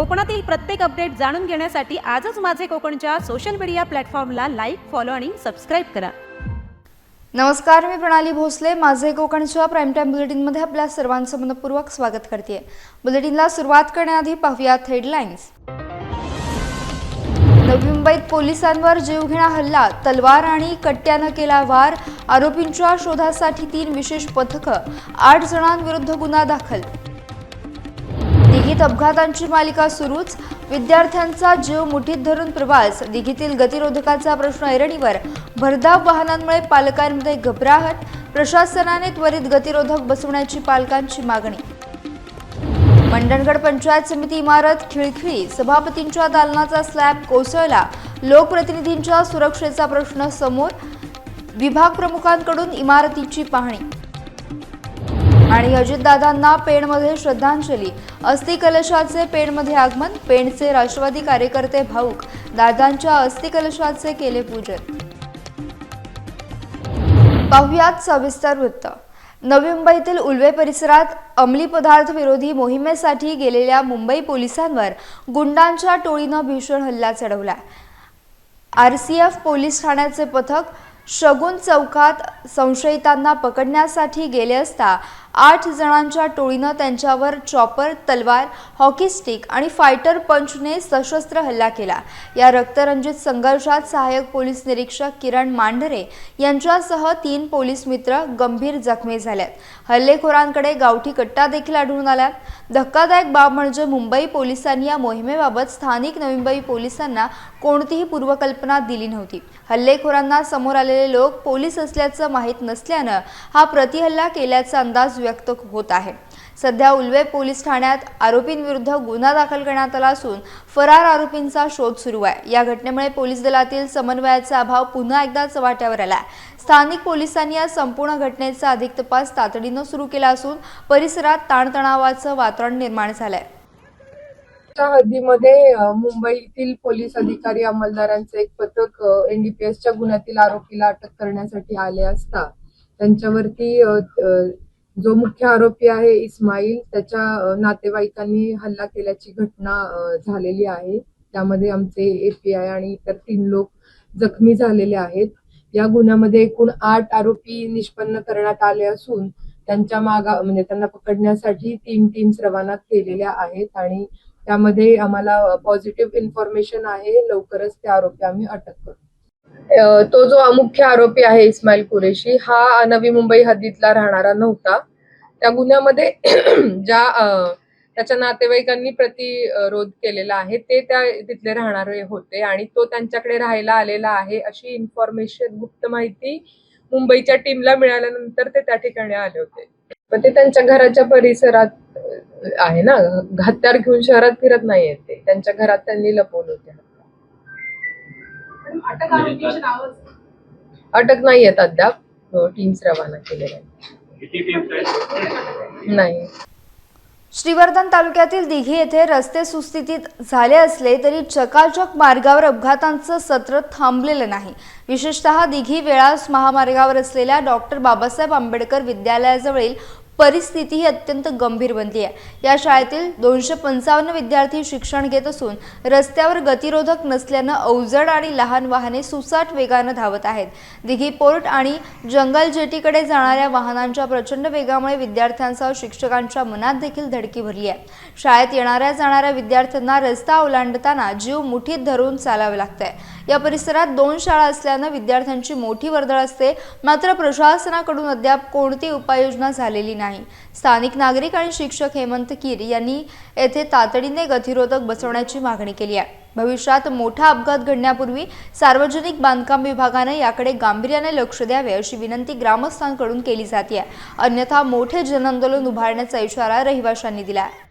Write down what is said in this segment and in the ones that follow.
कोकणातील प्रत्येक अपडेट जाणून घेण्यासाठी आजच माझे कोकणच्या सोशल मीडिया प्लॅटफॉर्मला लाईक, फॉलो आणि सबस्क्राईब करा। नमस्कार, मी प्रणाली भोसले। माझे कोकणच्या प्राईम टाइम बुलेटिनमध्ये आपल्या सर्वांचं मनपूर्वक स्वागत करते। बुलेटिनला सुरुवात करण्याआधी पाहूयात हेडलाईन्स। नवी मुंबईत पोलिसांवर जीवघेणा हल्ला, तलवार आणि कट्ट्यानं केला वार। आरोपींच्या शोधासाठी 3 विशेष पथकं, 8 जणांविरुद्ध गुन्हा दाखल। दिघीत अपघातांची मालिका सुरूच, विद्यार्थ्यांचा जीव मुठीत धरून प्रवास। दिघीतील गतिरोधकाचा प्रश्न ऐरणीवर, भरधाव वाहनांमुळे पालकांमध्ये घबराहट। प्रशासनाने त्वरित गतिरोधक बसवण्याची पालकांची मागणी। मंडणगड पंचायत समिती इमारत खिळखिळी, सभापतींच्या दालनाचा स्लॅब कोसळला। लोकप्रतिनिधींच्या सुरक्षेचा प्रश्न समोर, विभाग प्रमुखांकडून इमारतीची पाहणी। आणि अजितदादांना पेणमध्ये श्रद्धांजली, अस्थि कलशाचे पेणमध्ये आगमन। पेणचे राष्ट्रवादी कार्यकर्ते भाऊक, दादांच्या अस्थि कलशाचे केले पूजन। पाहुयात सविस्तर वृत्त। नवी मुंबईतील उल्वे परिसरात अंमली पदार्थ विरोधी मोहिमेसाठी गेलेल्या मुंबई पोलिसांवर गुंडांच्या टोळीनं भीषण हल्ला चढवला। RCF पोलीस ठाण्याचे पथक शगुन चौकात संशयितांना पकडण्यासाठी गेले असता 8 जणांच्या टोळीनं त्यांच्यावर चॉपर, तलवार, हॉकी स्टिक आणि फायटर पंचने सशस्त्र हल्ला केला। या रक्तरंजित संघर्षात सहाय्यक पोलीस निरीक्षक किरण मांढरे यांच्यासह 3 पोलीस मित्र गंभीर जखमी झालेत। हल्लेखोरांकडे गावठी कट्टा देखील आढळून आला। धक्कादायक बाब म्हणजे मुंबई पोलिसांनी या मोहिमेबाबत स्थानिक नवी मुंबई पोलिसांना कोणतीही पूर्वकल्पना दिली नव्हती। हल्लेखोरांना समोर आलेले लोक पोलीस असल्याचं माहीत नसल्यानं हा प्रतिहल्ला केल्याचा अंदाज व्यक्त होत आहे। सध्या उल्वे पोलीस ठाण्यात आरोपींविरुद्ध गुन्हा दाखल करण्यात आला असून फरार आरोपींचा शोध सुरू आहे। या घटनेमुळे पोलीस दलातील समन्वयाचा अभाव पुन्हा एकदा चव्हाट्यावर आला। स्थानिक पोलिसांनी या संपूर्ण घटनेचा अधिक तपास तातडीनं सुरू केला असून परिसरात ताणतणावाचं वातावरण निर्माण झालंय। हद्दीमध्ये मुंबईतील पोलीस अधिकारी अंमलदारांचं एक पथक NDPSच्या गुन्ह्यातील आरोपीला अटक करण्यासाठी आले असता त्यांच्यावरती जो मुख्य आरोपी आहे इस्माईल, त्याच्या नातेवाईकांनी हल्ला केल्याची घटना झालेली आहे। त्यामध्ये आमचे API आणि इतर 3 लोक जखमी झालेले आहेत। या गुन्ह्यामध्ये एकूण 8 आरोपी निष्पन्न करण्यात आले असून त्यांच्या म्हणजे त्यांना पकडण्यासाठी 3 टीम्स रवाना केलेल्या आहेत आणि त्यामध्ये आम्हाला पॉझिटिव्ह इन्फॉर्मेशन आहे। लवकरच ते आरोपी आम्ही अटक करू। तो जो मुख्य आरोपी आहे इस्माईल कुरेशी, हा नवी मुंबई हद्दीतला राहणारा नव्हता। त्या गुन्ह्यामध्ये ज्या त्याच्या नातेवाईकांनी प्रतिरोध केलेला आहे ते त्या तिथले राहणारे होते आणि तो त्यांच्याकडे राहायला आलेला आहे अशी इन्फॉर्मेशन, गुप्त माहिती मुंबईच्या टीमला मिळाल्यानंतर ते त्या ठिकाणी आले होते। पण ते त्यांच्या घराच्या परिसरात आहे ना, हत्यार घेऊन शहरात फिरत नाहीये, ते त्यांच्या घरात त्यांनी लपवले होते। अटक नाही आहेत अद्याप, टीम्स रवाना केलेल्या नाही। श्रीवर्धन तालुक्यातील दिघी येथे रस्ते सुस्थितीत झाले असले तरी चकाचक मार्गावर अपघातांचं सत्र थांबलेलं नाही। विशेषतः दिघी वेळास महामार्गावर असलेल्या डॉक्टर बाबासाहेब आंबेडकर विद्यालयाजवळील परिस्थिती ही अत्यंत गंभीर बनली आहे। या शाळेतील 255 विद्यार्थी शिक्षण घेत असून रस्त्यावर गतिरोधक नसल्यानं अवजड आणि लहान वाहने सुसाट वेगानं धावत आहेत। दिघी पोर्ट आणि जंगल जेटीकडे जाणाऱ्या वाहनांच्या प्रचंड वेगामुळे विद्यार्थ्यांसह शिक्षकांच्या मनात देखील धडकी भरली आहे। शाळेत येणाऱ्या जाणाऱ्या विद्यार्थ्यांना रस्ता ओलांडताना जीव मुठीत धरून चालावे लागतंय। या परिसरात 2 शाळा असल्यानं विद्यार्थ्यांची मोठी वर्दळ असते, मात्र प्रशासनाकडून अद्याप कोणती उपाययोजना झालेली नाही। स्थानिक नागरिक आणि शिक्षक हेमंत कीर यांनी येथे तातडीने गतिरोधक बसवण्याची मागणी केली आहे। भविष्यात मोठा अपघात घडण्यापूर्वी सार्वजनिक बांधकाम विभागाने याकडे गांभीर्याने लक्ष द्यावे अशी विनंती ग्रामस्थांकडून केली जाते। अन्यथा मोठे जनआंदोलन उभारण्याचा इशारा रहिवाशांनी दिला आहे।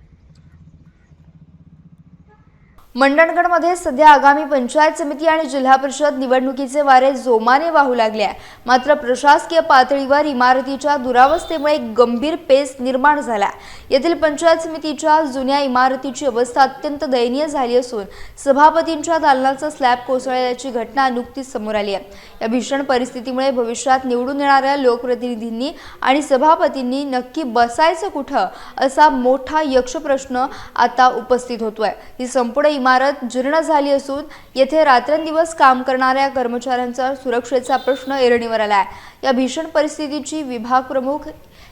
मंडणगडमध्ये सध्या आगामी पंचायत समिती आणि जिल्हा परिषद निवडणुकीचे वारे जोमाने वाहू लागले आहे. मात्र प्रशासकीय पातळीवर इमारतीच्या दुरावस्थेमुळे एक गंभीर पेच निर्माण झाला. येथील पंचायत समितीच्या जुन्या इमारतीची अवस्था अत्यंत दयनीय झाली असून सभापतींच्या दालनाचा स्लॅब कोसळल्याची घटना नुकतीच समोर आली आहे. या भीषण परिस्थितीमुळे भविष्यात निवडून येणाऱ्या लोकप्रतिनिधींनी आणि सभापतींनी नक्की बसायचं कुठं असा मोठा यक्ष प्रश्न आता उपस्थित होतोय. ही संपूर्ण इमारत जीर्ण झाली असून येथे रात्रंदिवस काम करणाऱ्या कर्मचाऱ्यांचा सुरक्षेचा प्रश्न ऐरणीवर आला आहे. या भीषण परिस्थितीची विभाग प्रमुख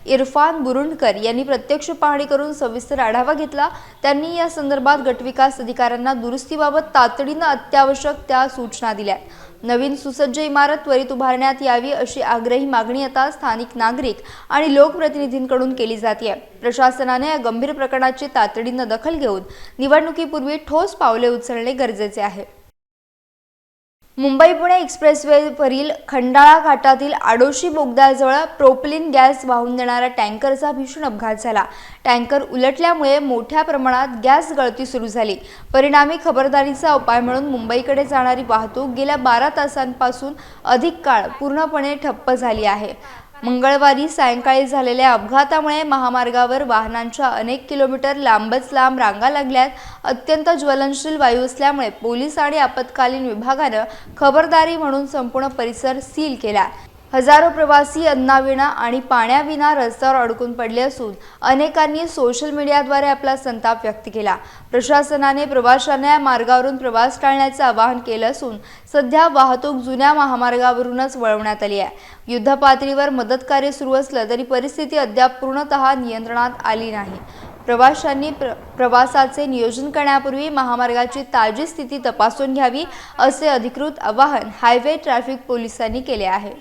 इरफान बुरुंडकर यांनी प्रत्यक्ष पाहणी करून सविस्तर आढावा घेतला. त्यांनी या संदर्भात गटविकास अधिकाऱ्यांना दुरुस्तीबाबत तातडीनं अत्यावश्यक त्या सूचना दिल्या. नवीन सुसज्ज इमारत त्वरित उभारण्यात यावी अशी आग्रही मागणी आता स्थानिक नागरिक आणि लोकप्रतिनिधींकडून केली जाते. प्रशासनाने या गंभीर प्रकरणाची तातडीनं दखल घेऊन निवडणुकीपूर्वी ठोस पावले उचलणे गरजेचे आहे. मुंबई-पुणे एक्सप्रेसवेवरील खंडाळा घाटातील आडोशी बोगद्याजवळ प्रोपिलिन गॅस वाहून नेणाऱ्या टँकरचा भीषण अपघात झाला. टँकर उलटल्यामुळे मोठ्या प्रमाणात गॅस गळती सुरू झाली. परिणामी खबरदारीचा उपाय म्हणून मुंबईकडे जाणारी वाहतूक गेल्या 12 तासांपासून अधिक काळ पूर्णपणे ठप्प झाली आहे. मंगळवारी सायंकाळी झालेल्या अपघातामुळे महामार्गावर वाहनांच्या अनेक किलोमीटर लांबच लांब रांगा लागल्यात. अत्यंत ज्वलनशील वायू असल्यामुळे पोलीस आणि आपत्कालीन विभागानं खबरदारी म्हणून संपूर्ण परिसर सील केला. हजारो प्रवासी अन्नाविना आणि पाण्याविना रस्त्यावर अडकून पडले असून अनेकांनी सोशल मीडियाद्वारे आपला संताप व्यक्त केला. प्रशासनाने प्रवाशांना या मार्गावरून प्रवास टाळण्याचे आवाहन केलं असून सध्या वाहतूक जुन्या महामार्गावरूनच वळवण्यात आली आहे. युद्धपातळीवर मदत कार्य सुरू असलं तरी परिस्थिती अद्याप पूर्णतः नियंत्रणात आली नाही. प्रवाशांनी प्रवासाचे नियोजन करण्यापूर्वी महामार्गाची ताजी स्थिती तपासून घ्यावी असे अधिकृत आवाहन हायवे ट्रॅफिक पोलिसांनी केले आहे.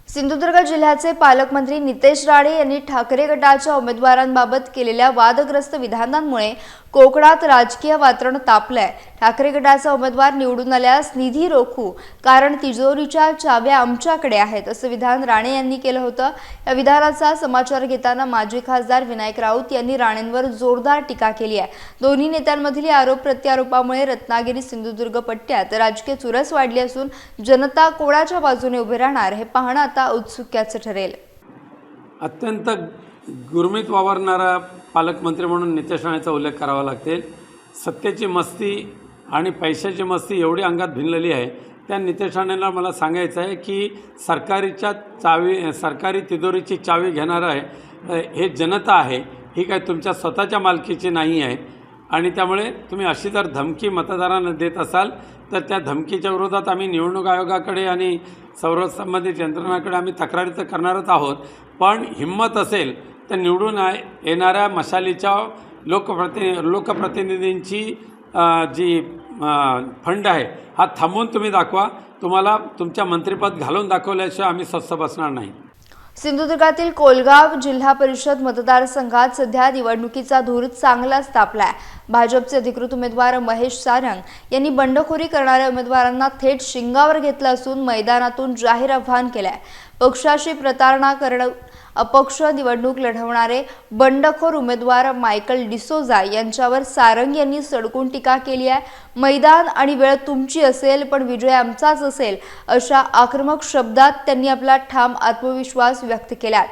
सिंधुदुर्ग जिल्ह्याचे पालकमंत्री नितेश राणे यांनी ठाकरे गटाच्या उमेदवारांबाबत केलेल्या वादग्रस्त विधानांमुळे कोकणात राजकीय वातावरण तापलंय. ठाकरे गटाचा उमेदवार निवडून आल्यास निधी रोखू, कारण तिजोरीच्या चाव्या आमच्याकडे आहेत, असं विधान राणे यांनी केलं होतं. या विधानाचा समाचार घेताना माजी खासदार विनायक राऊत यांनी राणेंवर जोरदार टीका केली आहे. दोन्ही नेत्यांमधील आरोप प्रत्यारोपामुळे रत्नागिरी सिंधुदुर्ग पट्ट्यात राजकीय चुरस वाढली असून जनता कोणाच्या बाजूने उभे राहणार हे पाहणं आता औत्सुक्याचं ठरेल. अत्यंत गुरमीत वावरणारा पालकमंत्री म्हणून नितेश राणेचा उल्लेख करावा लागेल. सत्तेची मस्ती आणि पैशाची मस्ती एवढी अंगात भिनलेली आहे. त्या नितेश राणेंना मला सांगायचं आहे की सरकारी तिजोरीची चावी घेणार आहे हे जनता आहे, ही काय तुमच्या स्वतःच्या मालकीची नाही आहे. आणि त्यामुळे तुम्ही अशी जर धमकी मतदारांना देत असाल तर त्या धमकीच्या विरोधात आम्ही निवडणूक आयोगाकडे आणि संबंधित यंत्रणाकडे आम्ही तक्रारी तर करणारच आहोत. पण हिंमत असेल तर निवडून येणाऱ्या मशालीच्या लोकप्रतिनिधींची जी फंड आहे हा थांबवून तुम्ही दाखवा. तुम्हाला तुमच्या मंत्रिपद घालून दाखवल्याशिवाय आम्ही स्वस्थ बसणार नाही. सिंधुदुर्गातील कोलगाव जिल्हा परिषद मतदारसंघात सध्या निवडणुकीचा धूर चांगलाच तापलाय. भाजपचे अधिकृत उमेदवार महेश सारंग यांनी बंडखोरी करणाऱ्या उमेदवारांना थेट शिंगावर घेतलं असून मैदानातून जाहीर आव्हान केलंय. पक्षाशी प्रतारणा करणं अपक्ष निवडणूक लढवणारे बंडखोर उमेदवार मायकल डिसोजा यांच्यावर सारंग यांनी सडकून टीका केली आहे. मैदान आणि वेळ तुमची असेल पण विजय आमचाच असेल अशा आक्रमक शब्दात त्यांनी आपला ठाम आत्मविश्वास व्यक्त केला.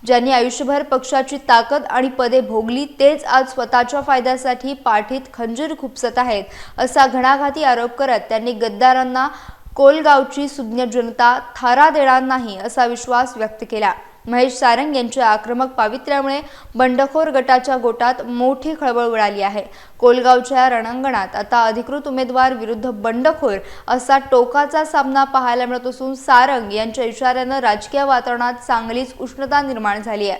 ज्यांनी आयुष्यभर पक्षाची ताकद आणि पदे भोगली तेच आज स्वतःच्या फायद्यासाठी पाठीत खंजीर खुपसत आहेत असा घणाघाती आरोप करत त्यांनी गद्दारांना कोलगावची सुज्ञ जनता थारा देणार नाही असा विश्वास व्यक्त केला. महेश सारंग यांच्या आक्रमक पावित्र्यामुळे बंडखोर गटाच्या गोटात मोठी खळबळ उडाली आहे. कोलगावच्या रणांगणात आता अधिकृत उमेदवार विरुद्ध बंडखोर असा टोकाचा सामना पाहायला मिळत असून सारंग यांच्या इशाऱ्यानं राजकीय वातावरणात चांगलीच उष्णता निर्माण झाली आहे.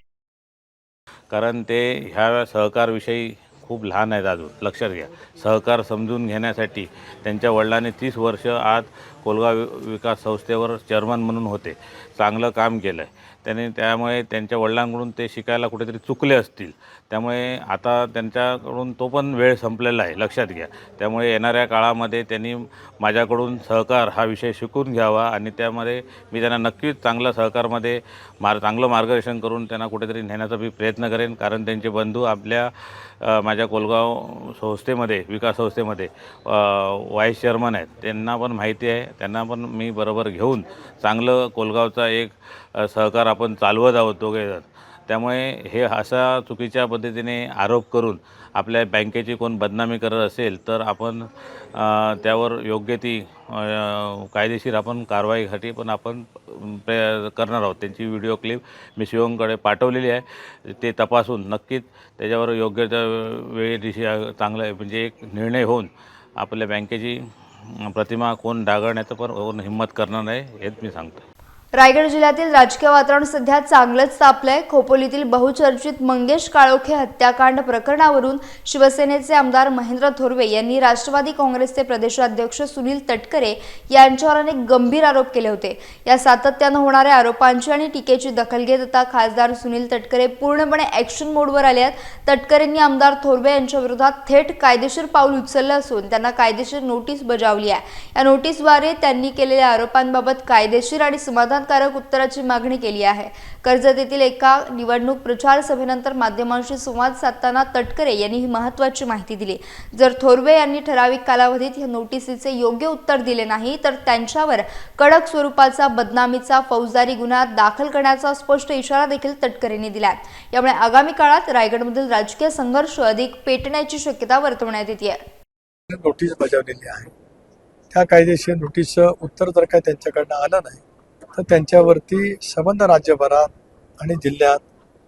कारण ते ह्या सहकारविषयी खूप लहान आहेत अजून. लक्षात घ्या, सहकार समजून घेण्यासाठी त्यांच्या वडिलांनी 30 वर्ष आत कोलगाव विकास संस्थेवर चेअरमन म्हणून होते, चांगलं काम केलं आहे त्यांनी. त्यामुळे त्यांच्या वडिलांकडून ते शिकायला कुठेतरी चुकले असतील, त्यामुळे आता त्यांच्याकडून तो पण वेळ संपलेला आहे, लक्षात घ्या. त्यामुळे येणाऱ्या काळामध्ये त्यांनी माझ्याकडून सहकार हा विषय शिकून घ्यावा आणि त्यामध्ये मी त्यांना नक्कीच चांगलं सहकारमध्ये चांगलं मार्गदर्शन करून त्यांना कुठेतरी नेण्याचा मी प्रयत्न करेन. कारण त्यांचे बंधू माझ्या कोलगाव संस्थेमध्ये, विकास संस्थेमध्ये व्हाईस चेअरमन आहेत, त्यांना पण माहिती आहे. त्यांना पण मी बरोबर घेऊन चांगलं कोलगावचा एक सहकार आपण चालवत आहोत दोघेजण. त्यामुळे हे अशा चुकीच्या पद्धतीने आरोप करून आपल्या बँकेची कोण बदनामी करत असेल तर आपण त्यावर योग्य ती कायदेशीर आपण कारवाईसाठी पण आपण करणार आहोत. त्यांची व्हिडिओ क्लिप मी शिवमकडे पाठवलेली आहे, ते तपासून नक्कीच त्याच्यावर योग्य त्या वेळी चांगलं म्हणजे एक निर्णय होऊन आपल्या बँकेची प्रतिमा कोण डागळण्याचं पण कोण हिंमत करणार नाही हेच मी सांगतो. रायगड जिल्ह्यातील राजकीय वातावरण सध्या चांगलंच तापलंय. खोपोलीतील बहुचर्चित मंगेश काळोखे हत्याकांड प्रकरणावरून शिवसेनेचे आमदार महेंद्र थोरवे यांनी राष्ट्रवादी काँग्रेसचे प्रदेशाध्यक्ष सुनील तटकरे यांच्यावर अनेक गंभीर आरोप केले होते. या सातत्यानं होणाऱ्या आरोपांची आणि टीकेची दखल घेत आता खासदार सुनील तटकरे पूर्णपणे ॲक्शन मोडवर आले आहेत. तटकरेंनी आमदार थोरवे यांच्या विरोधात थेट कायदेशीर पाऊल उचललं असून त्यांना कायदेशीर नोटीस बजावली आहे. या नोटीसद्वारे त्यांनी केलेल्या आरोपांबाबत कायदेशीर आणि समाधानकारक उत्तराची मागणी केली आहे. कर्जत येथील एका निवडणूक प्रचार सभेनंतर माध्यमांशी संवाद साधताना तटकरे यांनी ही महत्त्वाची माहिती दिली. जर थोरवे यांनी ठराविक कालावधीत या नोटीसीचे योग्य उत्तर दिले नाही तर त्यांच्यावर कडक स्वरूपाचा बदनामीचा फौजदारी गुन्हा दाखल करण्याचा स्पष्ट इशारा देखील तटकरेंनी दिला. यामुळे आगामी काळात रायगडमधील राजकीय संघर्ष अधिक पेटण्याची शक्यता वर्तवण्यात येते. नोटीस बजावलेली आहे. त्या कायदेशीर नोटीसचं उत्तर जर काय त्यांच्याकडनं आलं नाही तर त्यांच्यावरती संबंध राज्यभरात आणि जिल्ह्यात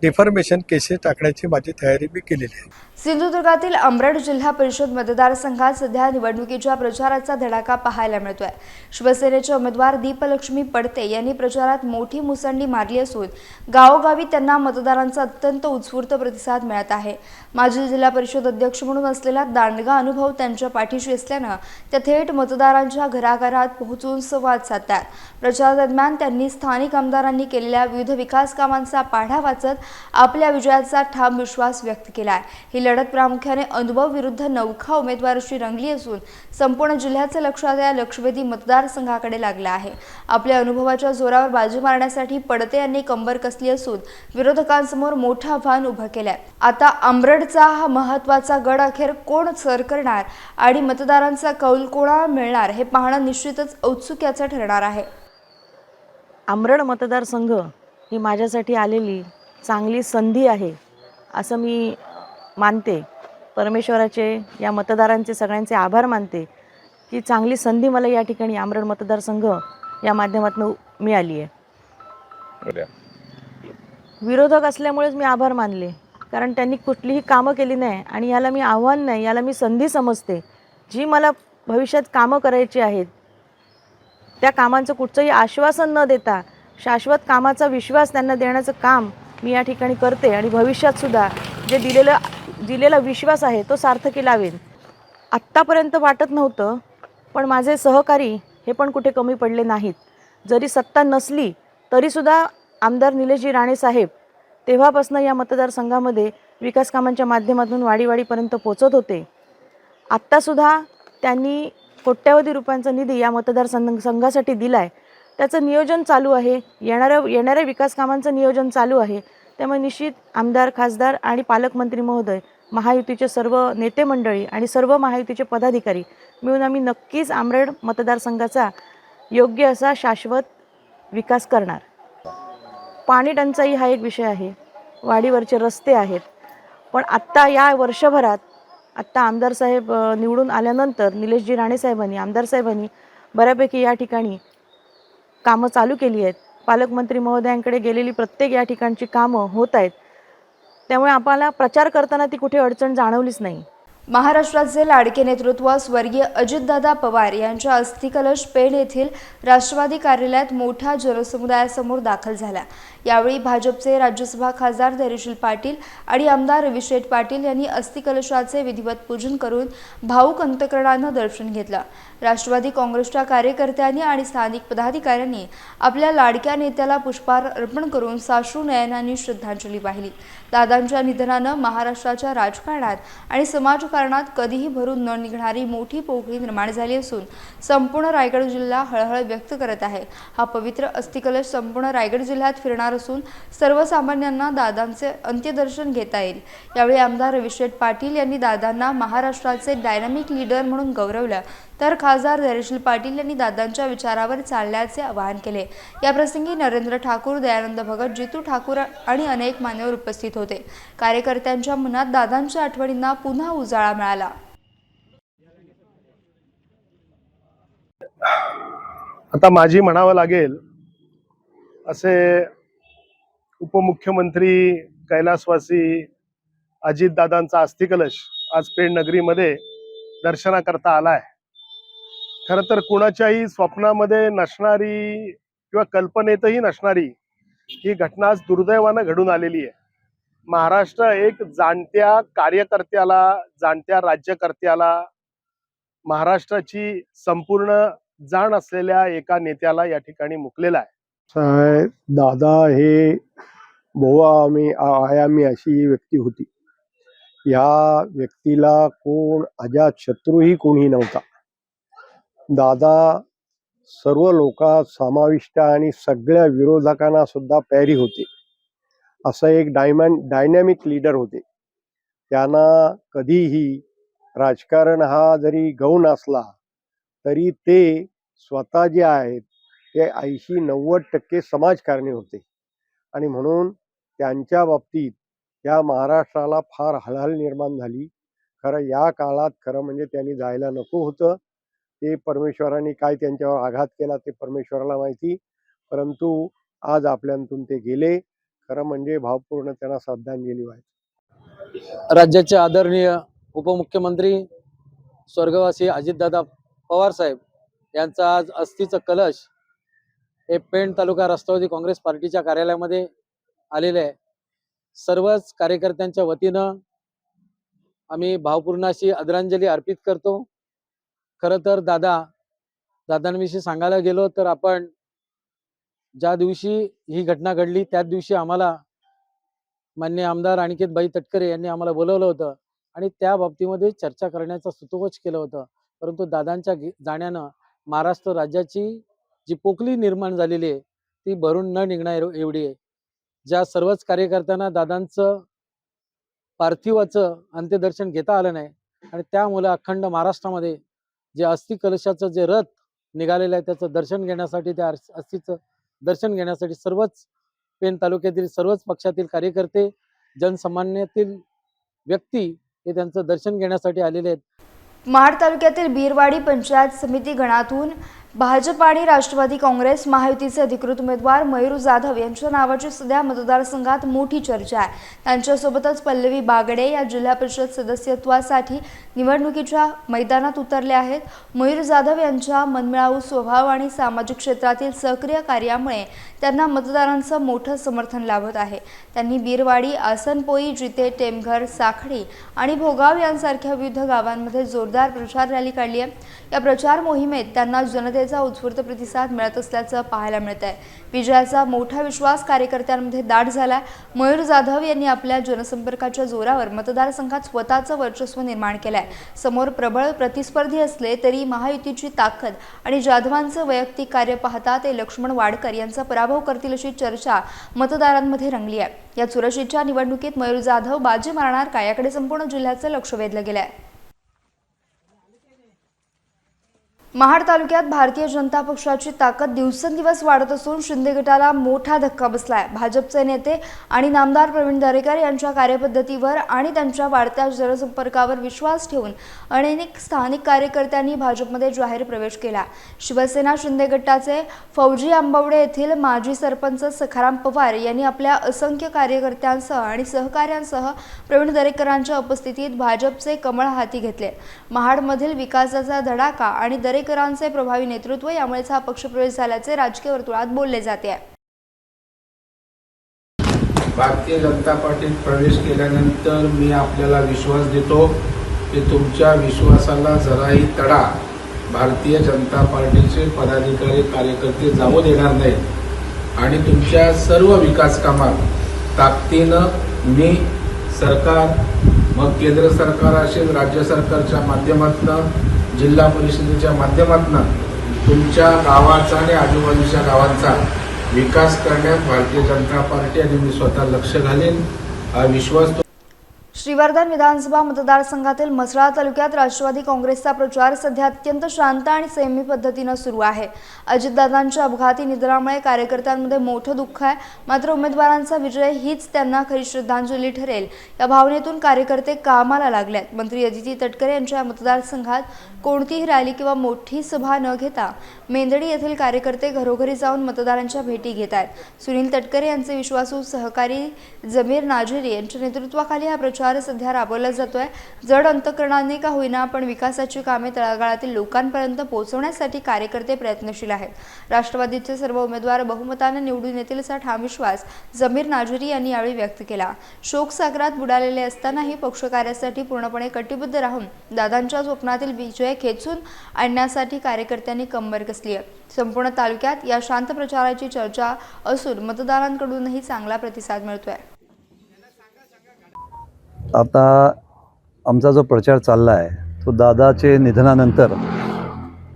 डिफॉर्मेशन केसेस टाकण्याची माझी तयारी मी केलेली आहे. सिंधुदुर्गातील अंबरड जिल्हा परिषद मतदारसंघात सध्या निवडणुकीच्या प्रचाराचा धडाका पाहायला मिळतोय. शिवसेनेचे उमेदवार दीपलक्ष्मी पडते यांनी प्रचारात मोठी मुसंडी मारली असून गावोगावी त्यांना मतदारांचा अत्यंत उत्स्फूर्त प्रतिसाद मिळत आहे. माजी जिल्हा परिषद अध्यक्ष म्हणून असलेला दांडगा अनुभव त्यांच्या पाठीशी असल्यानं त्या थेट मतदारांच्या घराघरात पोहोचून संवाद साधतात. प्रचारादरम्यान त्यांनी स्थानिक आमदारांनी केलेल्या विविध विकास कामांचा पाढा वाचत आपल्या विजयाचा ठाम विश्वास व्यक्त केला आहे. ही लढत प्रामुख्याने अनुभव विरुद्ध नवखा उमेदवाराशी रंगली असून संपूर्ण जिल्ह्याचं लक्ष या लक्षवेधी मतदारसंघाकडे लागलं आहे. आपल्या अनुभवाच्या जोरावर बाजी मारण्यासाठी पडते यांनी कंबर कसली असून विरोधकांसमोर मोठं आव्हान उभं केलंय. आता अंबरडचा हा महत्त्वाचा गड अखेर कोण सर करणार आणि मतदारांचा कौल कोणाला मिळणार हे पाहणं निश्चितच औत्सुक्याचं ठरणार आहे. अंबरड मतदारसंघ ही माझ्यासाठी आलेली चांगली संधी आहे असं मी मानते. परमेश्वराचे, या मतदारांचे सगळ्यांचे आभार मानते की चांगली संधी मला या ठिकाणी अंबरड मतदारसंघ या माध्यमातून मिळाली आहे. विरोधक असल्यामुळेच मी आभार मानले, कारण त्यांनी कुठलीही कामं केली नाही आणि याला मी आव्हान नाही, याला मी संधी समजते. जी मला भविष्यात कामं करायची आहेत त्या कामांचं कुठचंही आश्वासन न देता शाश्वत कामाचा विश्वास त्यांना देण्याचं काम मी या ठिकाणी करते आणि भविष्यातसुद्धा जे दिलेला विश्वास आहे तो सार्थकी लावेन. आत्तापर्यंत वाटत नव्हतं, पण माझे सहकारी हे पण कुठे कमी पडले नाहीत. जरी सत्ता नसली तरीसुद्धा आमदार निलेशजी राणेसाहेब तेव्हापासून या मतदारसंघामध्ये विकास कामांच्या माध्यमातून वाडीवाडीपर्यंत पोचत होते. आत्तासुद्धा त्यांनी कोट्यवधी रुपयांचा निधी या मतदारसंघासाठी दिला आहे. त्याचं नियोजन चालू आहे, येणाऱ्या विकास कामांचं नियोजन चालू आहे. त्यामुळे निश्चित आमदार, खासदार आणि पालकमंत्री महोदय, महायुतीचे सर्व नेते मंडळी आणि सर्व महायुतीचे पदाधिकारी मिळून आम्ही नक्कीच अंबरड मतदारसंघाचा योग्य असा शाश्वत विकास करणार. पाणी टंचाई हा एक विषय आहे, वाडीवरचे रस्ते आहेत, पण आत्ता या वर्षभरात आमदार साहेब निवडून आल्यानंतर निलेशजी राणेसाहेबांनी, आमदार साहेबांनी बऱ्यापैकी या ठिकाणी कामं चालू केली आहेत. पालकमंत्री महोदयांकडे गेलेली प्रत्येक या ठिकाणची कामं होत आहेत. त्यामुळे आपल्याला प्रचार करताना ती कुठे अडचण जाणवलीच नाही. महाराष्ट्राचे लाडके नेतृत्व स्वर्गीय अजितदादा पवार यांच्या अस्थिकलश पेण येथील राष्ट्रवादी कार्यालयात मोठ्या जनसमुदायासमोर दाखल झाला। यावेळी भाजपचे राज्यसभा खासदार धैर्यशील पाटील आणि आमदार रविशेठ पाटील यांनी अस्थिकलशाचे विधिवत पूजन करून भाऊक अंतकरणानं दर्शन घेतलं। राष्ट्रवादी काँग्रेसच्या कार्यकर्त्यांनी आणि स्थानिक पदाधिकाऱ्यांनी आपल्या लाडक्या नेत्याला पुष्पहार अर्पण करून साश्रू नयनांनी श्रद्धांजली वाहिली। दादांच्या निधनानं महाराष्ट्राच्या राजकारणात आणि समाजकारणात कधीही भरून न निघणारी मोठी पोकळी निर्माण झाली असून संपूर्ण रायगड जिल्हा हळहळ व्यक्त करत आहे। हा पवित्र अस्थिकलश संपूर्ण रायगड जिल्ह्यात फिरणार असून सर्वसामान्यांना दादांचे अंत्यदर्शन घेता येईल। यावेळी आमदार रविशेठ पाटील यांनी दादांना महाराष्ट्राचे डायनामिक लीडर म्हणून गौरवलं, तर खासदार धैर्यशील पाटील यांनी दादांच्या विचारावर चालण्याचे आवाहन केले। याप्रसंगी नरेंद्र ठाकूर, दयानंद भगत, जितू ठाकूर आणि अनेक मान्यवर उपस्थित होते। कार्यकर्त्यांच्या मनात दादांच्या आठवणींना पुन्हा उजाळा मिळाला। आता माझी म्हणावं लागेल असे उपमुख्यमंत्री कैलासवासी अजितदादांचा अस्थिकलश आज पेण नगरीमध्ये दर्शनाकरता आलाय। खरं तर कुणाच्याही स्वप्नामध्ये नसणारी किंवा कल्पनेतही नसणारी ही घटना आज दुर्दैवानं घडून आलेली आहे। महाराष्ट्र एक जाणत्या कार्यकर्त्याला, जाणत्या राज्यकर्त्याला, महाराष्ट्राची संपूर्ण जाण असलेल्या एका नेत्याला या ठिकाणी मुकलेला आहे। दादा हे बहुआयामी अशी व्यक्ती होती। या व्यक्तीला कोण अजात शत्रूही कोणी नव्हता। दादा सर्व लोकात समाविष्ट आणि सगळ्या विरोधकांना सुद्धा प्यारी होते। असं एक डायनॅमिक लीडर होते। त्यांना कधीही राजकारण हा जरी गौण असला तरी ते स्वतः जे आहेत ते 80-90% समाजकारणी होते आणि म्हणून त्यांच्या बाबतीत या महाराष्ट्राला फार हळहळ निर्माण झाली। खरं या काळात खरं म्हणजे त्यांनी जायला नको होतं। ते परमेश्वराने काय त्यांच्यावर आघात केला ते परमेश्वराला माहिती, परंतु आज आपल्यातून ते गेले। खरं म्हणजे भावपूर्ण त्यांना श्रद्धांजली वाहिली। राज्याचे आदरणीय उपमुख्यमंत्री स्वर्गवासी अजितदादा पवार साहेब यांचा आज अस्थीचं कलश हे पेण तालुका राष्ट्रवादी काँग्रेस पार्टीच्या कार्यालयामध्ये आलेले आहे। सर्वच कार्यकर्त्यांच्या वतीनं आम्ही भावपूर्ण अशी आदरांजली अर्पित करतो। खरं तर दादांविषयी सांगायला गेलो तर आपण ज्या दिवशी ही घटना घडली त्याच दिवशी आम्हाला माननीय आमदार अनिकेतबाई तटकरे यांनी आम्हाला बोलवलं होतं आणि त्या बाबतीमध्ये चर्चा करण्याचं सुतोवाच केलं होतं। परंतु दादांच्या जाण्यानं महाराष्ट्र राज्याची जी पोकळी निर्माण झालेली आहे ती भरून न निघणार एवढी आहे। ज्या सर्वच कार्यकर्त्यांना दादांचं पार्थिवाचं अंत्यदर्शन घेता आलं नाही आणि त्यामुळे अखंड महाराष्ट्रामध्ये जे अस्थि कलशाचं जे रथ निघालेलं आहे त्याचं दर्शन घेण्यासाठी, त्या अस्थीचं दर्शन घेण्यासाठी सर्वच पेण तालुक्यातील सर्वच पक्षातील कार्यकर्ते, जनसामान्यातील व्यक्ती हे त्यांचं दर्शन घेण्यासाठी आलेले आहेत। महाड तालुक्यातील बीरवाडी पंचायत समिती गणातून भाजप आणि राष्ट्रवादी काँग्रेस महायुतीचे अधिकृत उमेदवार मयूर जाधव यांच्या नावाची सध्या मतदारसंघात मोठी चर्चा आहे। त्यांच्यासोबतच पल्लवी बागडे या जिल्हा परिषद सदस्यत्वासाठी निवडणुकीच्या मैदानात उतरले आहेत। मयूर जाधव यांच्या मनमिळावू स्वभाव आणि सामाजिक क्षेत्रातील सक्रिय कार्यामुळे त्यांना मतदारांचं मोठं समर्थन लाभत आहे। त्यांनी बीरवाडी, आसनपोई, जिते, टेमघर, साखळी आणि भोगाव यांसारख्या विविध गावांमध्ये जोरदार प्रचार रॅली काढली आहे। या प्रचार मोहिमेत त्यांना जनतेचा उत्स्फूर्त प्रतिसाद मिळत असल्याचं पाहायला मिळत आहे। विजयाचा मोठा विश्वास कार्यकर्त्यांमध्ये दाट झाला। मयूर जाधव यांनी आपल्या जनसंपर्काच्या जोरावर मतदारसंघात स्वतःचं वर्चस्व निर्माण केलंय। समोर प्रबळ प्रतिस्पर्धी असले तरी महायुतीची ताकद आणि जाधवांचं वैयक्तिक कार्य पाहता ते लक्ष्मण वाडकर यांचा पराभव करतील अशी चर्चा मतदारांमध्ये रंगली आहे। या चुरशीच्या निवडणुकीत मयूर जाधव बाजी मारणार का याकडे संपूर्ण जिल्ह्याचं लक्ष वेधलं गेलंय। महाड तालुक्यात भारतीय जनता पक्षाची ताकद दिवसेंदिवस वाढत असून शिंदे गटाला मोठा धक्का बसलाय। भाजपचे नेते आणि नामदार प्रवीण दरेकर यांच्या कार्यपद्धतीवर आणि त्यांच्या वाढत्या जनसंपर्कावर विश्वास ठेवून अनेक स्थानिक कार्यकर्त्यांनी भाजपमध्ये जाहीर प्रवेश केला। शिवसेना शिंदे गटाचे फौजी आंबवडे येथील माजी सरपंच सखाराम पवार यांनी आपल्या असंख्य कार्यकर्त्यांसह आणि सहकाऱ्यांसह प्रवीण दरेकरांच्या उपस्थितीत भाजपचे कमळ हाती घेतले। महाडमधील विकासाचा धडाका आणि दरेकरांचे प्रभावी नेतृत्व यामुळेच हा पक्षप्रवेश झाल्याचे राजकीय वर्तुळात बोलले जाते आहे। भारतीय जनता पार्टीत प्रवेश केल्यानंतर मी आपल्याला विश्वास देतो की तुमच्या विश्वासाला जराही तडा भारतीय जनता पार्टीचे पदाधिकारी कार्यकर्ते जाऊ देणार नाहीत आणि तुमच्या सर्व विकास कामात ताकदीनं मी सरकार, मग केंद्र सरकार असेल, राज्य सरकारच्या माध्यमातून, जिल्हा परिषदेच्या माध्यमातून तुमच्या गावाचा आणि आजूबाजूच्या गावांचा विकास करण्यात भारतीय जनता पार्टी आणि मी स्वतः लक्ष घालेन, हा विश्वास। श्रीवर्धन विधानसभा मतदारसंघातील म्हसळा तालुक्यात राष्ट्रवादी काँग्रेसचा प्रचार सध्या अत्यंत शांत आणि संयमी पद्धतीने सुरू आहे। अजितदादांच्या अपघाती निधनामुळे कार्यकर्त्यांमध्ये मोठं दुःख आहे, मात्र उमेदवारांचा विजय हीच त्यांना खरी श्रद्धांजली ठरेल या भावनेतून कार्यकर्ते कामाला लागलेत। मंत्री अदिती तटकरे यांच्या मतदारसंघात कोणतीही रॅली किंवा मोठी सभा न घेता मेंदडी येथील कार्यकर्ते घरोघरी जाऊन मतदारांच्या भेटी घेत आहेत। सुनील तटकरे यांचे विश्वासू सहकारी जमीर नाझिरी यांच्या नेतृत्वाखाली हा प्रचार सध्या राबवला जातोय। जड अंतकरणाने का होईना पण विकासाची कामे तळागाळातील लोकांपर्यंत पोहोचवण्यासाठी कार्यकर्ते प्रयत्नशील आहेत। राष्ट्रवादीचे सर्व उमेदवार बहुमताने निवडून येतील असा ठाम विश्वास जमीर नाझिरी यांनी यावेळी व्यक्त केला। शोकसागरात बुडालेले असतानाही पक्षकार्यासाठी पूर्णपणे कटिबद्ध राहून दादांच्या स्वप्नातील विजय खेचून आणण्यासाठी कार्यकर्त्यांनी कंबर कसली आहे। संपूर्ण तालुक्यात या शांत प्रचाराची चर्चा असून मतदारांकडूनही चांगला प्रतिसाद मिळतोय। आता आमचा जो प्रचार चालला आहे तो दादाचे निधनानंतर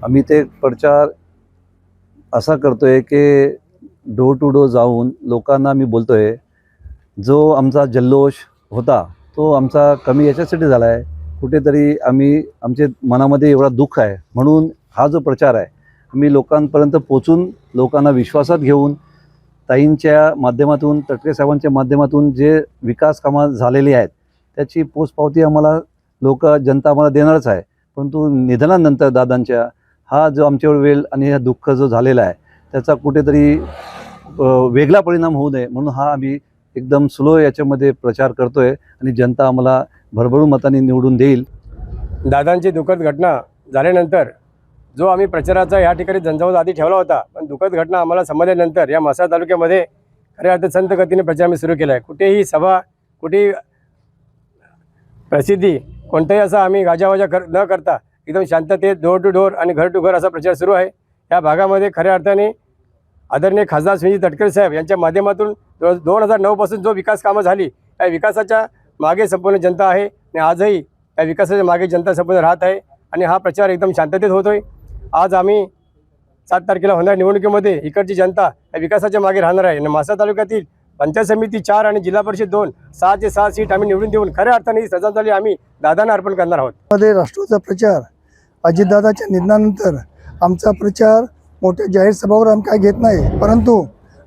आम्ही ते प्रचार असा करतोय की डोर टू डोर जाऊन लोकांना मी बोलतोय, जो आमचा जल्लोष होता तो आमचा कमी याच्यासाठी झाला आहे, कुठेतरी आमच्या मनामध्ये एवढा दुःख आहे, म्हणून हा जो प्रचार आहे आम्ही लोकांपर्यंत पोचून लोकांना विश्वासात घेऊन ताईंच्या माध्यमातून, तटकरे साहेबांच्या माध्यमातून जे विकास कामं झालेली आहेत त्याची पोचपावती आम्हाला जनता आम्हाला देणारच आहे। परंतु निधनानंतर दादांच्या हा जो आमच्यावर वेळ आणि हा दुःख जो झालेला आहे त्याचा कुठेतरी वेगळा परिणाम होऊ नये म्हणून हा आम्ही एकदम स्लो याच्यामध्ये प्रचार करतोय आणि जनता आम्हाला भरभरून मताने निवडून देईल। दादांची दुःखद घटना झाल्यानंतर जो आम्ही प्रचाराचा या ठिकाणी झंझावात आधी ठेवला होता, पण दुःखद घटना आम्हाला समजल्यानंतर या म्हसळा तालुक्यामध्ये खऱ्या अर्थात संत गतीने प्रचार आम्ही सुरू केला आहे। कुठेही सभा, कुठेही प्रसिद्धी, कोणताही असा आम्ही गाजावाजा न करता एकदम शांततेत डोर टू डोर आणि घर टू घर असा प्रचार सुरू आहे। या भागामध्ये खऱ्या अर्थाने आदरणीय खासदार सुनील तटकरे साहेब यांच्या माध्यमातून 2009 पासून जो विकास कामं झाली त्या विकासाच्या मागे संपूर्ण जनता आहे आणि आजही या विकासाच्या मागे जनता संपूर्ण राहत आहे आणि हा प्रचार एकदम शांततेत होतोय। आज आम्ही 7 तारखेला होणाऱ्या निवडणुकीमध्ये इकडची जनता या विकासाच्या मागे राहणार आहे आणि म्हसळा तालुक्यातील पंचायत समिती 4 आणि जिल्हा परिषद 2 6 ते 6 सीट आम्ही निवडून देऊन खऱ्या अर्थाने श्रद्धांजली आम्ही दादांना अर्पण करणार आहोत। मध्ये राष्ट्रवादीचा प्रचार अजितदादाच्या निधनानंतर आमचा प्रचार मोठ्या जाहीर सभावर आम्ही काय घेत नाही, परंतु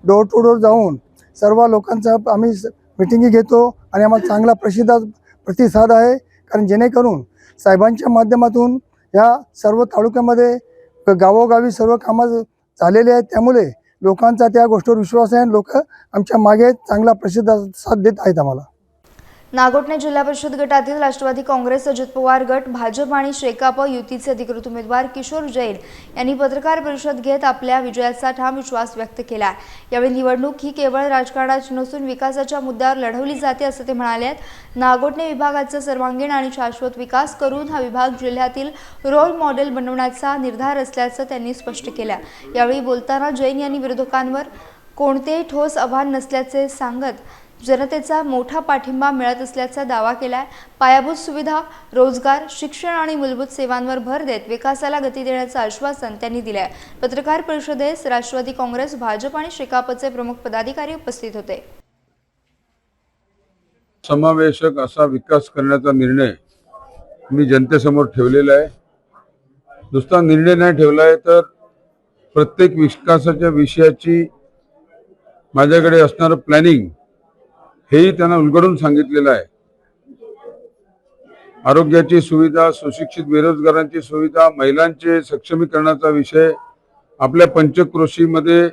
डोर टू डोर जाऊन सर्व लोकांचा आम्ही मिटिंगी घेतो आणि आम्हाला चांगला प्रतिसाद आहे, कारण जेणेकरून साहेबांच्या माध्यमातून या सर्व तालुक्यामध्ये गावोगावी सर्व कामं झालेले आहेत, त्यामुळे लोकांचा त्या गोष्टीवर विश्वास आहे आणि लोक आमच्या मागे चांगला प्रतिसाद देत आहेत आम्हाला। नागोठणे जिल्हा परिषद गटातील राष्ट्रवादी काँग्रेस, अजित पवार गट, भाजप आणि शेकाप युतीचे अधिकृत उमेदवार किशोर जैन यांनी पत्रकार परिषद घेत आपल्या विजयाचा ठाम विश्वास व्यक्त केला। यावेळी निवडणूक ही केवळ राजकारणाची नसून विकासाच्या मुद्द्यावर लढवली जाते असं ते म्हणाले। नागोठणे विभागाचा सर्वांगीण आणि शाश्वत विकास करून हा विभाग जिल्ह्यातील रोल मॉडेल बनवण्याचा निर्धार असल्याचं त्यांनी स्पष्ट केलं। यावेळी बोलताना जैन यांनी विरोधकांवर कोणतेही ठोस आव्हान नसल्याचे सांगत जनतेचा मोठा पाठिंबा मिळत असल्याचा दावा केलाय। पायाभूत सुविधा, रोजगार, शिक्षण आणि मूलभूत सेवांवर भर देत विकासाला गती देण्याचं आश्वासन त्यांनी दिलंय। पत्रकार परिषदेस राष्ट्रवादी काँग्रेस, भाजप आणि शेकापचे प्रमुख पदाधिकारी उपस्थित होते। समावेशक असा विकास करण्याचा निर्णय मी जनतेसमोर ठेवलेला आहे। नुसता निर्णय नाही ठेवलाय, तर प्रत्येक विकासाच्या विषयाची माझ्याकडे असणारं प्लॅनिंग हेही त्यांना उलगडून सांगितलेलं आहे. आरोग्याची सुविधा, सुशिक्षित बेरोजगारांची सुविधा, महिलांचे सक्षमीकरणाचा विषय, आपल्या पंचक्रोशीमध्ये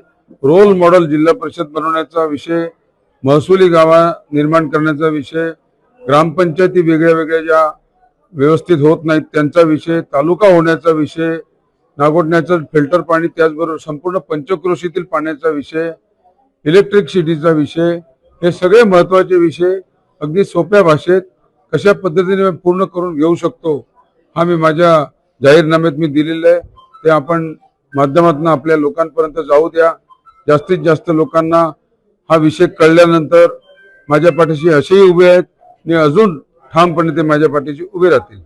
रोल मॉडेल जिल्हा परिषद बनवण्याचा विषय, महसुली गावा निर्माण करण्याचा विषय, ग्रामपंचायती वेगळ्या वेगळ्या ज्या व्यवस्थित होत नाहीत त्यांचा विषय, तालुका होण्याचा विषय, नागोठण्याचं फिल्टर पाणी, त्याचबरोबर संपूर्ण पंचक्रोशीतील पाण्याचा विषय, इलेक्ट्रिसिटीचा विषय, हे सगळे महत्त्वाचे विषय अगदी सोप्या भाषेत कशा पद्धतीने पूर्ण करून घेऊ शकतो हा मी माझ्या जाहीरनाम्यात दिलेला आहे. ते आपण माध्यमातून आपल्या लोकांपर्यंत जाऊ द्या. जास्तीत जास्त लोकांना हा विषय कळल्यानंतर माझ्या पाठीशी असेही उभे आहेत आणि अजून ठामपणे ते माझ्या पाठीशी उभे राहतील.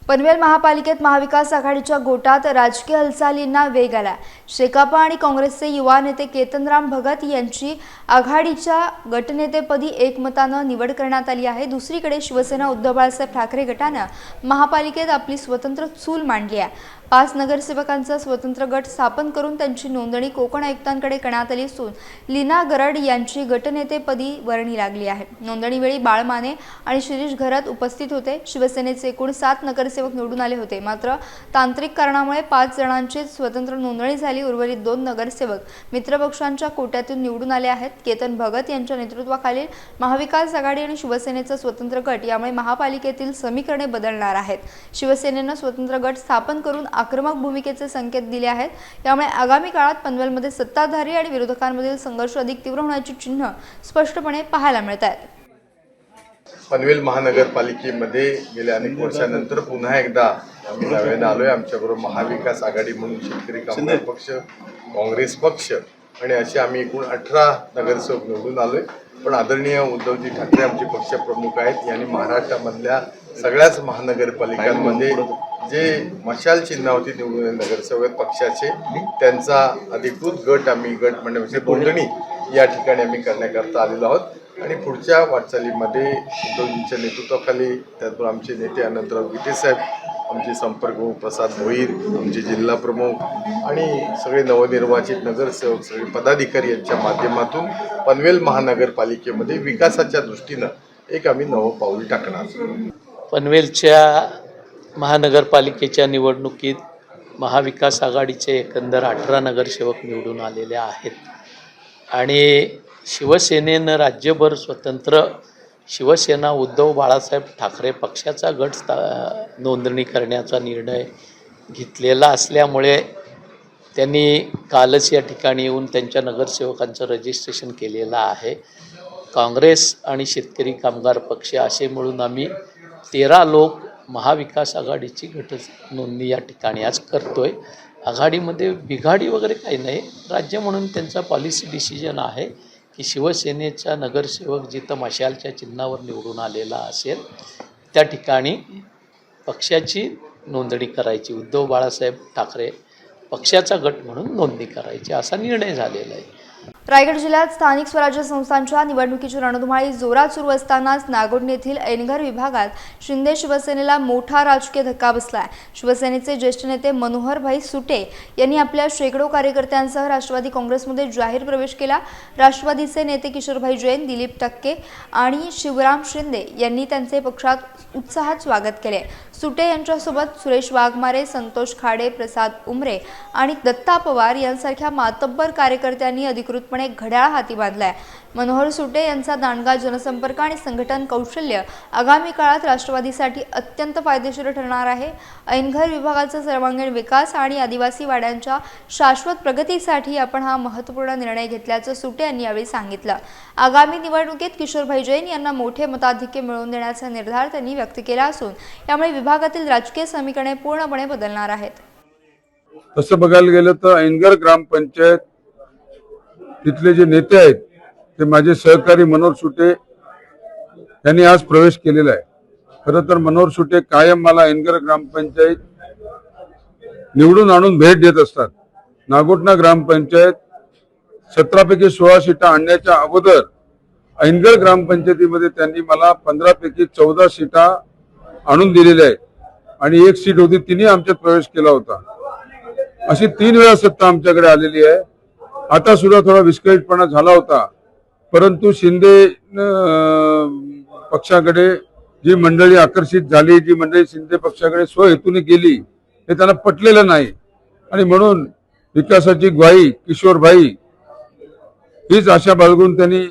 पनवेल महापालिकेत महाविकास आघाडीच्या गोटात राजकीय हालचालींना वेग आला. शेकापा आणि काँग्रेसचे युवा नेते केतनराम भगत यांची आघाडीच्या गटनेतेपदी एकमतानं निवड करण्यात आली आहे. दुसरीकडे शिवसेना उद्धव बाळासाहेब ठाकरे गटानं महापालिकेत आपली स्वतंत्र चूल मांडली आहे. 5 नगरसेवकांचा स्वतंत्र गट स्थापन करून त्यांची नोंदणी कोकण आयुक्तांकडे करण्यात आली असून लीना गरड यांची गटनेतेपदी वर्णी लागली आहे. नोंदणीवेळी बाळ माने आणि शिरीष घरात उपस्थित होते. शिवसेनेचे एकूण 7 नगरसेवक निवडून आले होते. मात्र तांत्रिक कारणामुळे 5 जणांची स्वतंत्र नोंदणी झाली. उर्वरित 2 नगरसेवक मित्रपक्षांच्या कोट्यातून निवडून आले आहेत. केतन भगत यांच्या नेतृत्वाखालील महाविकास आघाडी आणि शिवसेनेचा स्वतंत्र गट यामुळे महापालिकेतील समीकरणे बदलणार आहेत. शिवसेनेनं स्वतंत्र गट स्थापन करून आक्रमक भूमिकेचे संकेत दिले आहेत. यामुळे आगामी काळात पनवेलमध्ये सत्ताधारी आणि विरोधकांमधील संघर्ष अधिक तीव्र होण्याची चिन्ह स्पष्टपणे पाहायला मिळत आहेत. पनवेल महानगरपालिकेमध्ये गेल्या अनेक वर्षानंतर पुन्हा एकदा आम्ही नव्यानं आलोय. आमच्याबरोबर महाविकास आघाडी म्हणून शेतकरी कामगार पक्ष, काँग्रेस पक्ष आणि असे आम्ही एकूण 18 नगरसेवक निवडून आलोय. पण आदरणीय उद्धवजी ठाकरे आमचे पक्षप्रमुख आहेत. यांनी महाराष्ट्रामधल्या सगळ्याच महानगरपालिकांमध्ये जे मशाल चिन्हावरती निवडून नगरसेवक पक्षाचे त्यांचा अधिकृत गट म्हणण्यापेक्षा नोंदणी या ठिकाणी आम्ही करण्याकरता आलेलो आहोत आणि पुढच्या वाटचालीमध्ये उद्धवजींच्या नेतृत्वाखाली त्यातून आमचे नेते अनंतराव गीते साहेब, आमचे संपर्कप्रमुख प्रसाद भोईर, आमचे जिल्हा प्रमुख आणि सगळे नवनिर्वाचित नगरसेवक, सगळे पदाधिकारी यांच्या माध्यमातून पनवेल महानगरपालिकेमध्ये विकासाच्या दृष्टीनं एक आम्ही नवं पाऊल टाकणार. पनवेलच्या महानगरपालिकेच्या निवडणुकीत महाविकास आघाडीचे एकंदर 18 नगरसेवक निवडून आलेले आहेत आणि शिवसेनेनं राज्यभर स्वतंत्र शिवसेना उद्धव बाळासाहेब ठाकरे पक्षाचा गट नोंदणी करण्याचा निर्णय घेतलेला असल्यामुळे त्यांनी कालच या ठिकाणी येऊन त्यांच्या नगरसेवकांचं रजिस्ट्रेशन केलेलं आहे. काँग्रेस आणि शेतकरी कामगार पक्ष असे मिळून आम्ही 13 लोक महाविकास आघाडीची गट नोंदणी या ठिकाणी आज करतोय. आघाडीमध्ये बिघाडी वगैरे काही नाही. राज्य म्हणून त्यांचा पॉलिसी डिसिजन आहे की शिवसेनेचा नगरसेवक जिथं मशालच्या चिन्हावर निवडून आलेला असेल त्या ठिकाणी पक्षाची नोंदणी करायची, उद्धव बाळासाहेब ठाकरे पक्षाचा गट म्हणून नोंदणी करायची असा निर्णय झालेला आहे. रायगड जिल्ह्यात स्थानिक स्वराज्य संस्थांच्या निवडणुकीची रणधुमाळी जोरात सुरू असतानाच नागोठणे येथील ऐनघर विभागात शिंदे शिवसेनेला मोठा राजकीय धक्का बसलाय. शिवसेनेचे ज्येष्ठ नेते मनोहरभाई सुटे यांनी आपल्या शेकडो कार्यकर्त्यांसह राष्ट्रवादी काँग्रेसमध्ये जाहीर प्रवेश केला. राष्ट्रवादीचे नेते किशोरभाई जैन, दिलीप टक्के आणि शिवराम शिंदे यांनी त्यांचे पक्षात उत्साहात स्वागत केले. सुटे यांच्यासोबत सुरेश वाघमारे, संतोष खाडे, प्रसाद उमरे आणि दत्ता पवार यांसारख्या मातब्बर कार्यकर्त्यांनी अधिकृतपणे घड्याळ हाती बांधलाय. मनोहर सुटे यांचा दांडगा जनसंपर्क आणि संघटन कौशल्य आगामी काळात राष्ट्रवादीसाठी अत्यंत फायदेशीर ठरणार आहे. ऐनघर विभागाचा सर्वांगीण विकास आणि आदिवासी वाड्यांच्या शाश्वत प्रगतीसाठी आपण हा महत्त्वपूर्ण निर्णय घेतल्याचं सुटे यांनी यावेळी सांगितलं. आगामी निवडणुकीत किशोरभाई जैन यांना मोठे मताधिक्य मिळवून देण्याचा निर्धार त्यांनी व्यक्त केला असून यामुळे विभागातील राजकीय समीकरणे पूर्णपणे बदलणार आहेत. तसं बघायला गेलं तर ऐनघर ग्रामपंचायत तिथले जे नेते आहेत ते माझे सहकारी मनोहर सुटे यांनी आज प्रवेश केलेला आहे. खरं तर मनोहर सुटे कायम मला ऐनघर ग्रामपंचायत निवडून आणून भेट देत असतात. नागोठणा ग्रामपंचायत 17 पैकी 16 सीटा आणण्याच्या अगोदर ऐनघर ग्रामपंचायतीमध्ये त्यांनी मला 15 पैकी 14 सीटा आणून दिलेल्या आहेत. आणि एक सीट होती तिने आमच्यात प्रवेश केला होता. अशी 3 वेळा सत्ता आमच्याकडे आलेली आहे. आता सुद्धा थोडा विस्कळीतपणा झाला होता, परंतु शिंदे पक्षाकडे जी मंडळी आकर्षित झाली, जी मंडळी शिंदे पक्षाकडे स्वहेतूने गेली, हे त्यांना पटलेलं नाही. आणि म्हणून विकासाची ग्वाही किशोरभाई हीच आशा बाळगून त्यांनी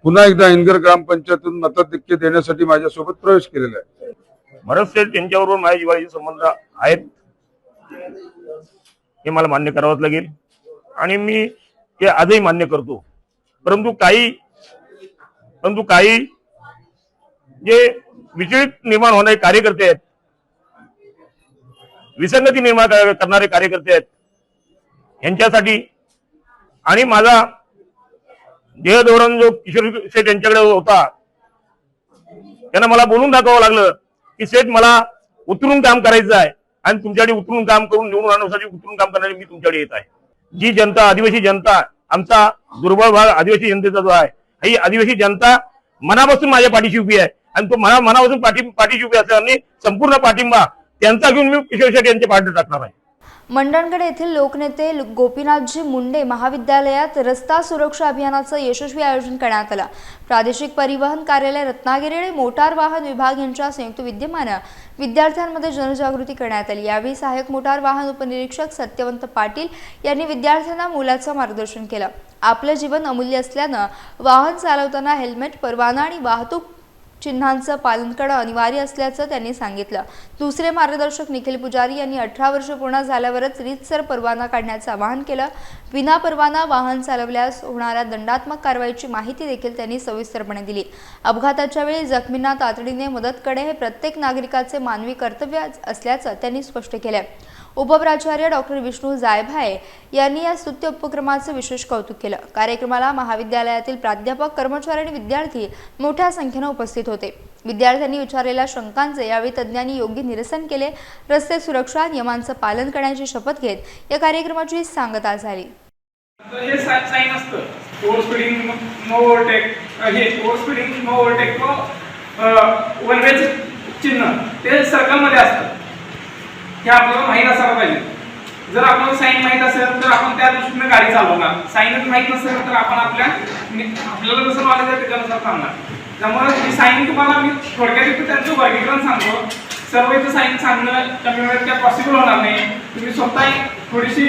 पुन्हा एकदा हिंदगर ग्रामपंचायतून मताधिक्य देण्यासाठी माझ्यासोबत प्रवेश केलेला आहे. बरेचसे त्यांच्याबरोबर माझ्या जिव्हाळ्याचे संबंध आहेत, हे मला मान्य करावंच लागेल आणि मी ते आजही मान्य करतो. परंतु काही जे विचलित निर्माण होणारे कार्यकर्ते आहेत, विसंगती निर्माण करणारे कार्यकर्ते आहेत, यांच्यासाठी आणि माझा देह धोरण जो किशोर शेठ यांच्याकडे होता, त्यांना मला बोलून दाखवावं लागलं की शेठ मला उतरून काम करायचं आहे आणि तुमच्याकडे उतरून काम करून निवडून आणण्यासाठी उतरून काम करणारी मी तुमच्याकडे येत आहे. जी जनता, आदिवासी जनता, आमचा दुर्बळ भाग आदिवासी जनतेचा जो आहे, ही आदिवासी जनता मनापासून माझ्या पाठीशी उभी आहे आणि तो मनापासून पाठीशी उभी असल्याने संपूर्ण पाठिंबा त्यांचा घेऊन मी किशोर शेठ यांच्या पाठीत टाकणार आहे. मंडणगड येथील लोकनेते गोपीनाथजी मुंडे महाविद्यालयात रस्ता सुरक्षा अभियानाचं यशस्वी आयोजन करण्यात आलं. प्रादेशिक परिवहन कार्यालय रत्नागिरी आणि मोटार वाहन विभाग यांच्या संयुक्त विद्यमानं विद्यार्थ्यांमध्ये जनजागृती करण्यात आली. यावेळी सहाय्यक मोटार वाहन उपनिरीक्षक सत्यवंत पाटील यांनी विद्यार्थ्यांना मोलाचं मार्गदर्शन केलं. आपलं जीवन अमूल्य असल्यानं वाहन चालवताना हेल्मेट, परवाना आणि वाहतूक चिन्हांचं पालन करणं अनिवार्य असल्याचं त्यांनी सांगितलं. दुसरे मार्गदर्शक निखिल पुजारी यांनी 18 वर्ष पूर्ण झाल्यावरच रीतसर परवाना काढण्याचं आवाहन केलं. विना परवाना वाहन चालवल्यास होणाऱ्या दंडात्मक कारवाईची माहिती देखील त्यांनी सविस्तरपणे दिली. अपघाताच्या वेळी जखमींना तातडीने मदत करणे हे प्रत्येक नागरिकाचे मानवी कर्तव्य असल्याचं त्यांनी स्पष्ट केलं. उपप्राचार्य डॉक्टर विष्णू जायभाये यांनी या स्तुत्य उपक्रमाचे विशेष कौतुक केलं. कार्यक्रमाला महाविद्यालयातील प्राध्यापक, कर्मचारी आणि विद्यार्थी मोठ्या संख्येने उपस्थित होते. विद्यार्थ्यांनी विचारलेल्या शंकांचे यावेळी तज्ज्ञांनी योग्य निरसन केले. रस्ते सुरक्षा नियमांचं पालन करण्याची शपथ घेत या कार्यक्रमाची सांगता झाली. हे साइन असतं, ओव्हर स्पीडिंग नो ओव्हरटेक, हे over speeding no overtake one वेचे चिन्ह ते सर्कलमध्ये असतं. हे आपल्याला माहीत असायला पाहिजे. जर आपल्याला साईन माहीत असेल तर आपण त्या दृष्टीने गाडी चालवणार. साईनच माहीत नसेल तर आपण आपल्याला जसं नॉलेज आहे त्याच्यानुसार चालणार. त्यामुळे ही साईन तुम्हाला मी थोडक्यात इथं त्यांचं वर्गीकरण सांगतो. सर्व इथं साईन सांगणं कमी वेळात काय पॉसिबल होणार नाही. तुम्ही स्वतः थोडीशी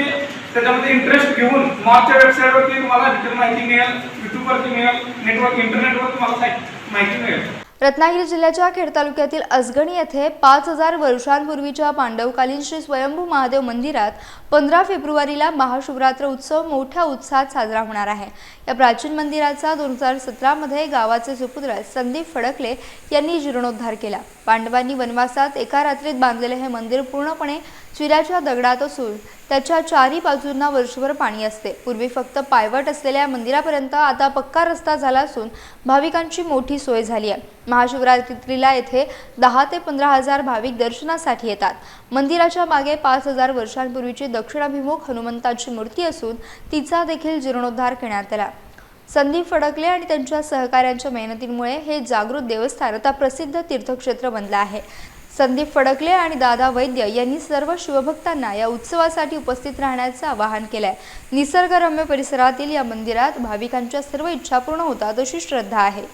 त्याच्यामध्ये इंटरेस्ट घेऊन मॉबच्या वेबसाईटवरती तुम्हाला डिटेल माहिती मिळेल, युट्यूबवरती मिळेल, नेटवर्क इंटरनेटवर तुम्हाला माहिती मिळेल. रत्नागिरी जिल्ह्याच्या खेड तालुक्यातील असगणी येथे 5000 वर्षांपूर्वीच्या पांडवकालीन श्री स्वयंभू महादेव मंदिरात 15 फेब्रुवारीला महाशिवरात्र उत्सव मोठ्या उत्साहात साजरा होणार आहे. या प्राचीन मंदिराचा 2017 मध्ये गावाचे सुपुत्र संदीप फडकले यांनी जीर्णोद्धार केला. पांडवांनी वनवासात एका रात्रीत बांधलेले हे मंदिर पूर्णपणे चिऱ्याच्या दगडात असून त्याच्या चारी बाजूंना वर्षभर पाणी असते. पूर्वी फक्त पायवाट असलेल्या मंदिरापर्यंत आता पक्का रस्ता झाला असून भाविकांची मोठी सोय झाली आहे. महाशिवरात्रीला येथे 10 ते 15,000 भाविक दर्शनासाठी येतात. मंदिराच्या मागे 5000 वर्षांपूर्वीची दक्षिणाभिमुख हनुमंताची मूर्ती असून तिचा देखील जीर्णोद्धार करण्यात आला. संदीप फडकले आणि त्यांच्या सहकाऱ्यांच्या मेहनतीमुळे हे जागृत देवस्थान आता प्रसिद्ध तीर्थक्षेत्र बनलं आहे. संदीप फडकले आणि दादा वैद्य यांनी सर्व शिवभक्तांना या उत्सवासाठी उपस्थित राहण्याचं आवाहन केलंय. निसर्गरम्य परिसरातील या मंदिरात भाविकांच्या सर्व इच्छा पूर्ण होतात अशी श्रद्धा आहे.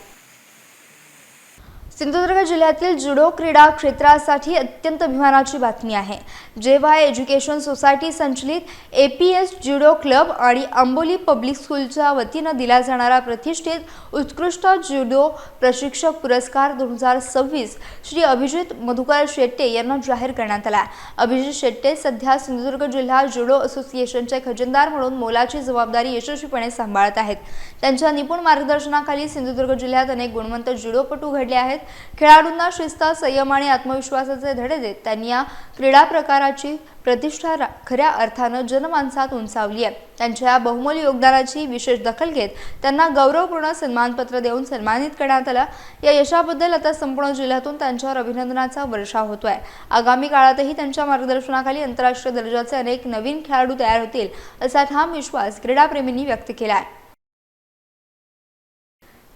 सिंधुदुर्ग जिल्ह्यातील जुडो क्रीडा क्षेत्रासाठी अत्यंत अभिमानाची बातमी आहे. जेव्हा एज्युकेशन सोसायटी संचलित APS जुडो क्लब आणि आंबोली पब्लिक स्कूलच्या वतीनं दिला जाणारा प्रतिष्ठित उत्कृष्ट जुडो प्रशिक्षक पुरस्कार 2026 श्री अभिजित मधुकर शेट्टे यांना जाहीर करण्यात आला. अभिजित शेट्टे सध्या सिंधुदुर्ग जिल्हा जुडो असोसिएशनचे खजिनदार म्हणून मोलाची जबाबदारी यशस्वीपणे सांभाळत आहेत. त्यांच्या निपुण मार्गदर्शनाखाली सिंधुदुर्ग जिल्ह्यात अनेक गुणवंत जुडोपटू घडले आहेत. खेळाडूंना शिस्त, संयम आणि आत्मविश्वासाचे धडे देत त्यांनी या क्रीडा प्रकाराची प्रतिष्ठा खऱ्या अर्थानं जनमानसात उंचावली आहे. त्यांच्या बहुमोल योगदानाची विशेष दखल घेत त्यांना गौरवपूर्ण सन्मानपत्र देऊन सन्मानित करण्यात आलं. या यशाबद्दल आता संपूर्ण जिल्ह्यातून त्यांच्यावर अभिनंदनाचा वर्षाव होतोय. आगामी काळातही त्यांच्या मार्गदर्शनाखाली आंतरराष्ट्रीय दर्जाचे अनेक नवीन खेळाडू तयार होतील असा ठाम विश्वास क्रीडाप्रेमींनी व्यक्त केला आहे.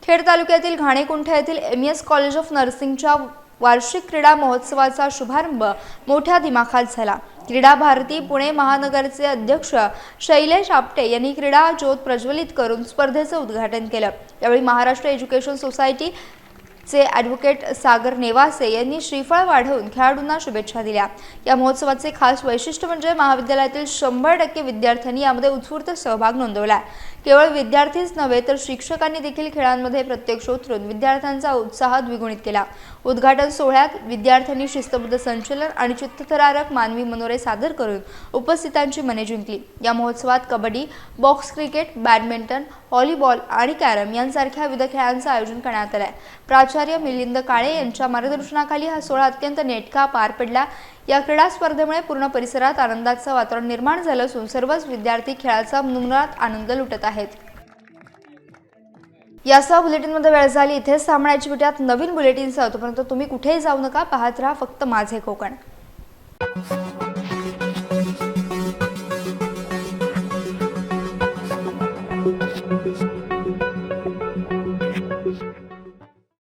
खेड तालुक्यातील घाणेकुंठा येथील MES कॉलेज ऑफ नर्सिंगच्या वार्षिक क्रीडा महोत्सवाचा शुभारंभ मोठ्या दिमाखात झाला। क्रीडा भारती पुणे महानगरचे अध्यक्ष शैलेश आपटे यांनी क्रीडा ज्योत प्रज्वलित करून स्पर्धेचं उद्घाटन केलं। यावेळी महाराष्ट्र एज्युकेशन सोसायटी चे ॲडव्होकेट सागर नेवासे यांनी श्रीफळ वाढवून खेळाडूंना शुभेच्छा दिल्या। या महोत्सवाचे खास वैशिष्ट्य म्हणजे महाविद्यालयातील 100% विद्यार्थ्यांनी यामध्ये उत्स्फूर्त सहभाग नोंदवला। केवळ विद्यार्थीच नव्हे तर शिक्षकांनी देखील खेळांमध्ये प्रत्यक्ष उतरून विद्यार्थ्यांचा उत्साह द्विगुणित केला। उद्घाटन सोहळ्यात विद्यार्थ्यांनी शिस्तबद्ध संचलन आणि चित्तथरारक मानवी मनोरे सादर करून उपस्थितांची मने जिंकली। या महोत्सवात kabaddi, box cricket, badminton, volleyball आणि कॅरम यांसारख्या विविध खेळांचं आयोजन करण्यात आलं आहे। प्राचार्य मिलिंद काळे यांच्या मार्गदर्शनाखाली हा सोहळा अत्यंत नेटका पार पडला। या क्रीडा स्पर्धेमुळे पूर्ण परिसरात आनंदाचं वातावरण निर्माण झालं असून सर्वच विद्यार्थी खेळाचा मुनमुनात आनंद लुटत आहेत। यासह बुलेटिनमध्ये वेळ झाली इथेच थांबण्याची भेटूयात नवीन बुलेटिनसह। तोपर्यंत तुम्ही कुठेही जाऊ नका, पाहत राहा फक्त माझे कोकण।